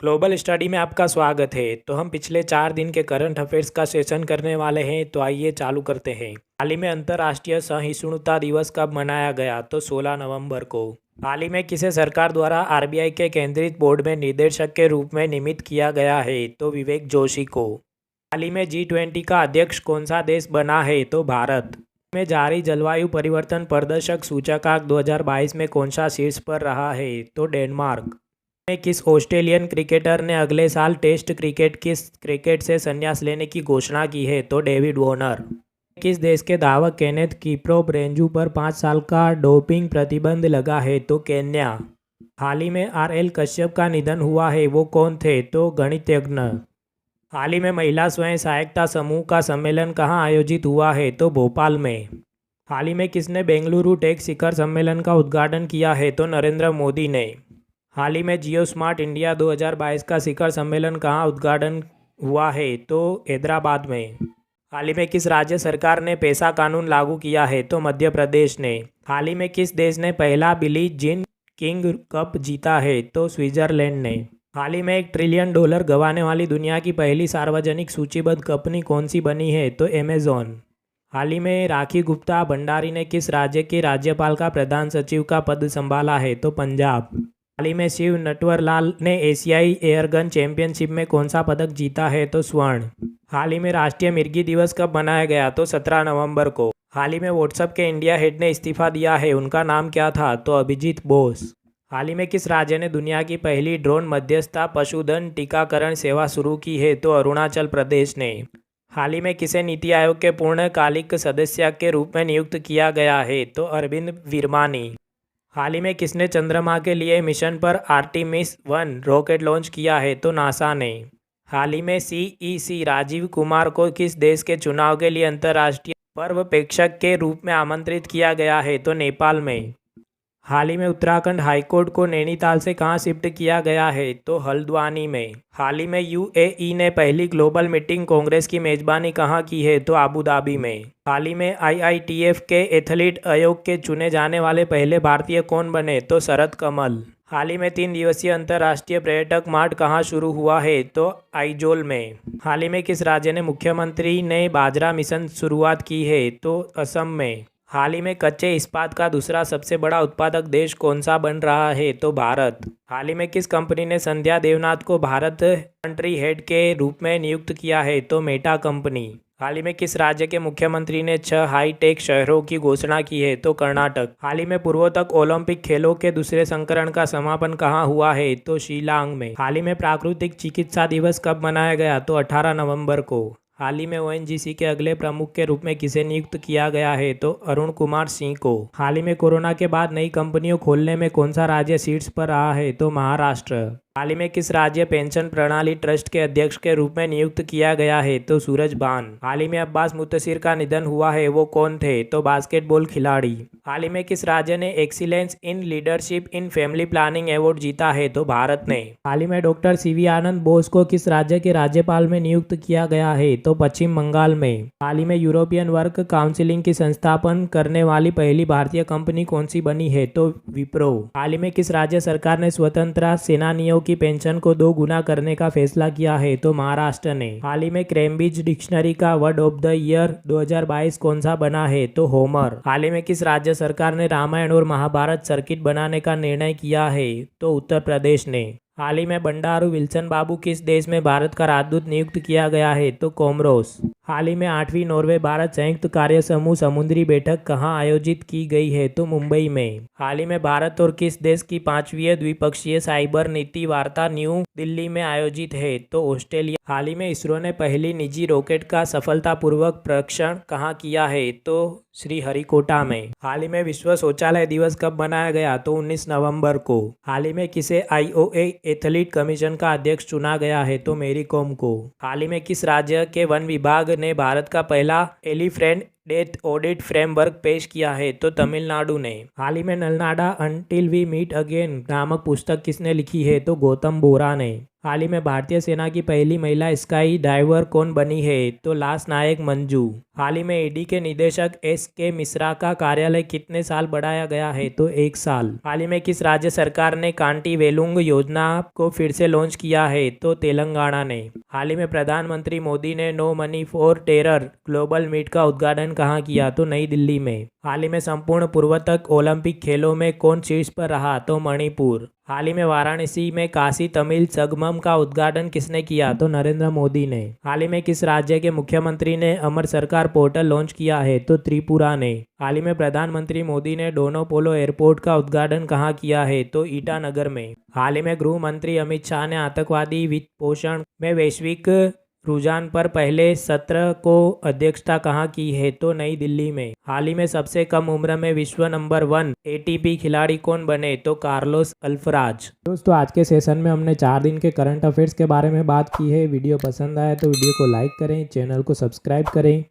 Global study में आपका स्वागत है। तो हम पिछले 4 दिन के करंट अफेयर्स का सेशन करने वाले हैं। तो आइए चालू करते हैं। हाल ही में अंतर्राष्ट्रीय सहिष्णुता दिवस कब मनाया गया? तो 16 नवंबर को। हाल ही में किसे सरकार द्वारा आरबीआई के केंद्रित बोर्ड में निदेशक के रूप में नियमित किया गया है? तो विवेक जोशी को। हाल ही में G20 का अध्यक्ष कौन सा देश बना है? तो भारत। में जारी जलवायु परिवर्तन प्रदर्शक सूचकांक 2022 में कौन सा शीर्ष पर रहा है? तो डेनमार्क। में किस ऑस्ट्रेलियन क्रिकेटर ने अगले साल टेस्ट क्रिकेट से संन्यास लेने की घोषणा की है? तो डेविड वॉर्नर। किस देश के धावक केनेथ किप्रोप रेंजू पर 5 साल का डोपिंग प्रतिबंध लगा है? तो केन्या। हाल ही में RL कश्यप का निधन हुआ है, वो कौन थे? तो गणितज्ञ। हाल ही में महिला स्वयं सहायता समूह का सम्मेलन कहाँ आयोजित हुआ है? तो भोपाल में। हाल ही में किसने बेंगलुरु टेक शिखर सम्मेलन का उद्घाटन किया है? तो नरेंद्र मोदी ने। हाल ही में जियो स्मार्ट इंडिया 2022 का शिखर सम्मेलन कहाँ उद्घाटन हुआ है? तो हैदराबाद में। हाल ही में किस राज्य सरकार ने पेशा कानून लागू किया है? तो मध्य प्रदेश ने। हाल ही में किस देश ने पहला बिली जीन किंग कप जीता है? तो स्विट्जरलैंड ने। हाल ही में $1 ट्रिलियन गंवाने वाली दुनिया की पहली सार्वजनिक सूचीबद्ध कंपनी कौन सी बनी है? तो अमेजॉन। हाल ही में राखी गुप्ता भंडारी ने किस राज्य के राज्यपाल का प्रधान सचिव का पद संभाला है? तो पंजाब। हाल ही में शिव नटवरलाल ने एशियाई एयरगन चैंपियनशिप में कौन सा पदक जीता है? तो स्वर्ण। हाल ही में राष्ट्रीय मिर्गी दिवस कब मनाया गया? तो 17 नवंबर को। हाल ही में व्हाट्सएप के इंडिया हेड ने इस्तीफा दिया है, उनका नाम क्या था? तो अभिजीत बोस। हाल ही में किस राज्य ने दुनिया की पहली ड्रोन मध्यस्थता पशुधन टीकाकरण सेवा शुरू की है? तो अरुणाचल प्रदेश ने। हाल ही में किसे नीति आयोग के पूर्णकालिक सदस्य के रूप में नियुक्त किया गया है? तो अरविंद विरमानी। हाल ही में किसने चंद्रमा के लिए मिशन पर आर्टिमिस 1 रॉकेट लॉन्च किया है? तो नासा ने। हाल ही में CEC राजीव कुमार को किस देश के चुनाव के लिए अंतर्राष्ट्रीय पर्यवेक्षक के रूप में आमंत्रित किया गया है? तो नेपाल में। हाल ही में उत्तराखंड हाईकोर्ट को नैनीताल से कहाँ शिफ्ट किया गया है? तो हल्द्वानी में। हाल ही में UAE ने पहली ग्लोबल मीटिंग कांग्रेस की मेजबानी कहाँ की है? तो अबू धाबी में। हाल ही में IITF के एथलीट आयोग के चुने जाने वाले पहले भारतीय कौन बने? तो शरद कमल। हाल ही में 3 दिवसीय अंतर्राष्ट्रीय पर्यटक मार्ट कहाँ शुरू हुआ है? तो आइजोल में। हाल ही में किस राज्य ने मुख्यमंत्री ने बाजरा मिशन शुरुआत की है? तो असम में। हाल ही में कच्चे इस्पात का दूसरा सबसे बड़ा उत्पादक देश कौन सा बन रहा है? तो भारत। हाल ही में किस कंपनी ने संध्या देवनाथ को भारत कंट्री हेड के रूप में नियुक्त किया है? तो मेटा कंपनी। हाल ही में किस राज्य के मुख्यमंत्री ने 6 हाईटेक शहरों की घोषणा की है? तो कर्नाटक। हाल ही में पूर्वोत्तर ओलंपिक खेलों के दूसरे संस्करण का समापन कहाँ हुआ है? तो शिलांग में। हाल ही में प्राकृतिक चिकित्सा दिवस कब मनाया गया? तो 18 नवंबर को। हाल ही में ONGC के अगले प्रमुख के रूप में किसे नियुक्त किया गया है? तो अरुण कुमार सिंह को। हाल ही में कोरोना के बाद नई कंपनियों खोलने में कौन सा राज्य शीर्ष पर रहा है? तो महाराष्ट्र। हाल ही में किस राज्य पेंशन प्रणाली ट्रस्ट के अध्यक्ष के रूप में नियुक्त किया गया है? तो सूरजबान। हाल ही में अब्बास मुत्तसिर का निधन हुआ है, वो कौन थे? तो बास्केटबॉल खिलाड़ी। हाल ही में किस राज्य ने excellence in leadership in family planning award जीता है? तो भारत ने। हाल ही में डॉक्टर CV आनंद बोस को किस राज्य के राज्यपाल में नियुक्त किया गया है? तो पश्चिम बंगाल में। हाल ही में यूरोपियन वर्क काउंसिलिंग की संस्थापन करने वाली पहली भारतीय कंपनी कौन सी बनी है? तो विप्रो। हाल ही में किस राज्य सरकार ने स्वतंत्रता सेनानियों की पेंशन को 2 गुना करने का फैसला किया है? तो महाराष्ट्र ने। हाल ही में कैम्ब्रिज डिक्शनरी का वर्ड ऑफ द ईयर 2022 कौन सा बना है? तो होमर। हाल ही में किस राज्य सरकार ने रामायण और महाभारत सर्किट बनाने का निर्णय किया है? तो उत्तर प्रदेश ने। हाल ही में बंडारू विल्सन बाबू किस देश में भारत का राजदूत नियुक्त किया गया है? तो कोमोरोस। हाल ही में 8वीं नॉर्वे भारत संयुक्त कार्य समूह समुद्री बैठक कहाँ आयोजित की गई है? तो मुंबई में। हाल ही में भारत और किस देश की 5वीं द्विपक्षीय साइबर नीति वार्ता न्यू दिल्ली में आयोजित है? तो ऑस्ट्रेलिया। हाल ही में इसरो ने पहली निजी रॉकेट का सफलतापूर्वक परीक्षण कहाँ किया है? तो श्रीहरिकोटा में। हाल ही में विश्व शौचालय दिवस कब मनाया गया? तो 19 नवंबर को। हाल ही में किसे IOA एथलीट कमीशन का अध्यक्ष चुना गया है? तो मेरी कॉम को। हाल ही में किस राज्य के वन विभाग ने भारत का पहला एलिफेंट डेथ ऑडिट फ्रेमवर्क पेश किया है तो तमिलनाडु ने। हाल ही में नलनाडा अनटिल वी मीट अगेन नामक पुस्तक किसने लिखी है तो गौतम बोरा ने। हाल ही में भारतीय सेना की पहली महिला स्काई डाइवर कौन बनी है तो लांस नायक मंजू। हाल ही में ईडी के निदेशक एस.के. मिश्रा का कार्यालय कितने साल बढ़ाया गया है तो 1 साल। हाल ही में किस राज्य सरकार ने कांटी वेलुंग योजना को फिर से लॉन्च किया है तो तेलंगाना ने। हाल ही में प्रधानमंत्री मोदी ने no money for terror global meet का उद्घाटन कहाँ किया तो नई दिल्ली में। हाल ही में संपूर्ण पूर्वोत्तर ओलंपिक खेलों में कौन शीर्ष पर रहा तो मणिपुर। हाल ही में वाराणसी में काशी तमिल संगमम का उद्घाटन किसने किया तो नरेंद्र मोदी ने। हाल ही में किस राज्य के मुख्यमंत्री ने अमर सरकार पोर्टल लॉन्च किया है तो त्रिपुरा ने। हाल ही में प्रधानमंत्री मोदी ने डोनो पोलो एयरपोर्ट का उद्घाटन कहाँ किया है तो ईटानगर में। हाल ही में गृह मंत्री अमित शाह ने आतंकवादी वित्त पोषण में वैश्विक रुझान पर पहले सत्र को अध्यक्षता कहाँ की है तो नई दिल्ली में। हाल ही में सबसे कम उम्र में विश्व नंबर 1 एटीपी खिलाड़ी कौन बने तो कार्लोस अल्फराज। दोस्तों आज के सेशन में हमने 4 दिन के करंट अफेयर्स के बारे में बात की है। वीडियो पसंद आए तो वीडियो को लाइक करें, चैनल को सब्सक्राइब करें।